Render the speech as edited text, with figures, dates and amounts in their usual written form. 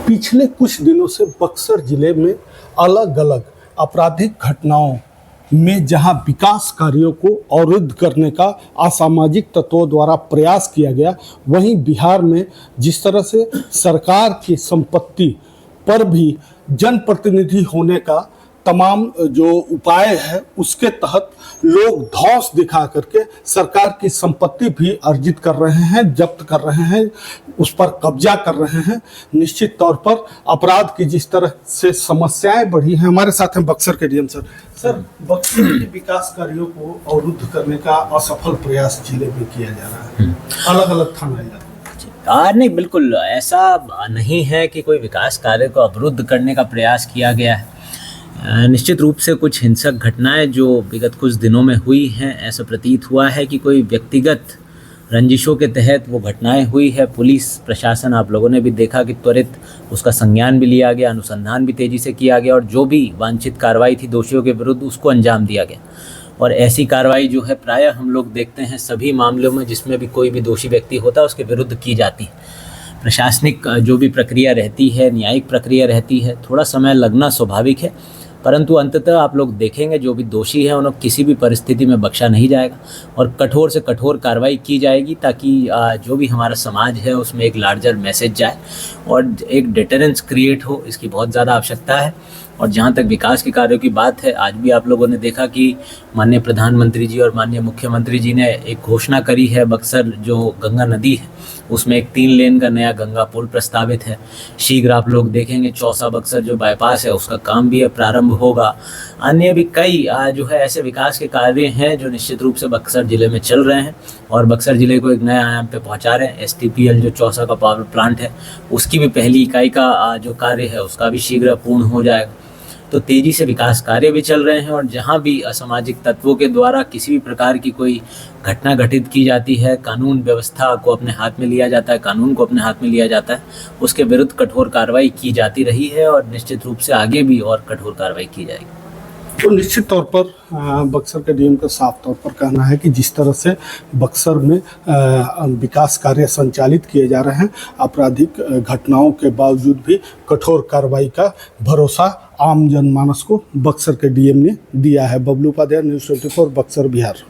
पिछले कुछ दिनों से बक्सर जिले में अलग अलग आपराधिक घटनाओं में जहां विकास कार्यों को अवरुद्ध करने का असामाजिक तत्वों द्वारा प्रयास किया गया, वहीं बिहार में जिस तरह से सरकार की संपत्ति पर भी जनप्रतिनिधि होने का तमाम जो उपाय है उसके तहत लोग धौंस दिखा करके सरकार की संपत्ति भी अर्जित कर रहे हैं, जब्त कर रहे हैं, उस पर कब्जा कर रहे हैं। निश्चित तौर पर अपराध की जिस तरह से समस्याएं बढ़ी हैं। हमारे साथ हैं बक्सर के डीएम सर। सर, बक्सर के विकास कार्यों को अवरुद्ध करने का असफल प्रयास जिले में किया जा रहा है, अलग अलग थाना इलाके। नहीं, बिल्कुल ऐसा नहीं है कि कोई विकास कार्य को अवरुद्ध करने का प्रयास किया गया है। निश्चित रूप से कुछ हिंसक घटनाएं जो विगत कुछ दिनों में हुई हैं, ऐसा प्रतीत हुआ है कि कोई व्यक्तिगत रंजिशों के तहत वो घटनाएं हुई है। पुलिस प्रशासन, आप लोगों ने भी देखा कि त्वरित उसका संज्ञान भी लिया गया, अनुसंधान भी तेज़ी से किया गया और जो भी वांछित कार्रवाई थी दोषियों के विरुद्ध उसको अंजाम दिया गया। और ऐसी कार्रवाई जो है प्रायः हम लोग देखते हैं सभी मामलों में जिसमें भी कोई भी दोषी व्यक्ति होता है उसके विरुद्ध की जाती है। प्रशासनिक जो भी प्रक्रिया रहती है, न्यायिक प्रक्रिया रहती है, थोड़ा समय लगना स्वाभाविक है, परंतु अंततः आप लोग देखेंगे जो भी दोषी है उन्हें किसी भी परिस्थिति में बख्शा नहीं जाएगा और कठोर से कठोर कार्रवाई की जाएगी ताकि जो भी हमारा समाज है उसमें एक लार्जर मैसेज जाए और एक डिटरेंस क्रिएट हो। इसकी बहुत ज़्यादा आवश्यकता है। और जहाँ तक विकास के कार्यों की बात है, आज भी आप लोगों ने देखा कि माननीय प्रधानमंत्री जी और माननीय मुख्यमंत्री जी ने एक घोषणा करी है। बक्सर जो गंगा नदी है उसमें एक 3 लेन का नया गंगा पुल प्रस्तावित है। शीघ्र आप लोग देखेंगे चौसा बक्सर जो बाईपास है उसका काम भी प्रारंभ होगा। अन्य भी कई जो है ऐसे विकास के कार्य हैं जो निश्चित रूप से बक्सर ज़िले में चल रहे हैं और बक्सर ज़िले को एक नए आयाम पे पहुंचा रहे हैं। STPL जो चौसा का पावर प्लांट है उसकी भी पहली इकाई का जो कार्य है उसका भी शीघ्र पूर्ण हो जाएगा। तो तेज़ी से विकास कार्य भी चल रहे हैं और जहां भी असामाजिक तत्वों के द्वारा किसी भी प्रकार की कोई घटना घटित की जाती है, कानून व्यवस्था को अपने हाथ में लिया जाता है, कानून को अपने हाथ में लिया जाता है, उसके विरुद्ध कठोर कार्रवाई की जाती रही है और निश्चित रूप से आगे भी और कठोर कार्रवाई की जाएगी। तो निश्चित तौर पर बक्सर के डीएम का साफ तौर पर कहना है कि जिस तरह से बक्सर में विकास कार्य संचालित किए जा रहे हैं, आपराधिक घटनाओं के बावजूद भी कठोर कार्रवाई का भरोसा आम जनमानस को बक्सर के डीएम ने दिया है। बबलू उपाध्याय, न्यूज़ 24 बक्सर, बिहार।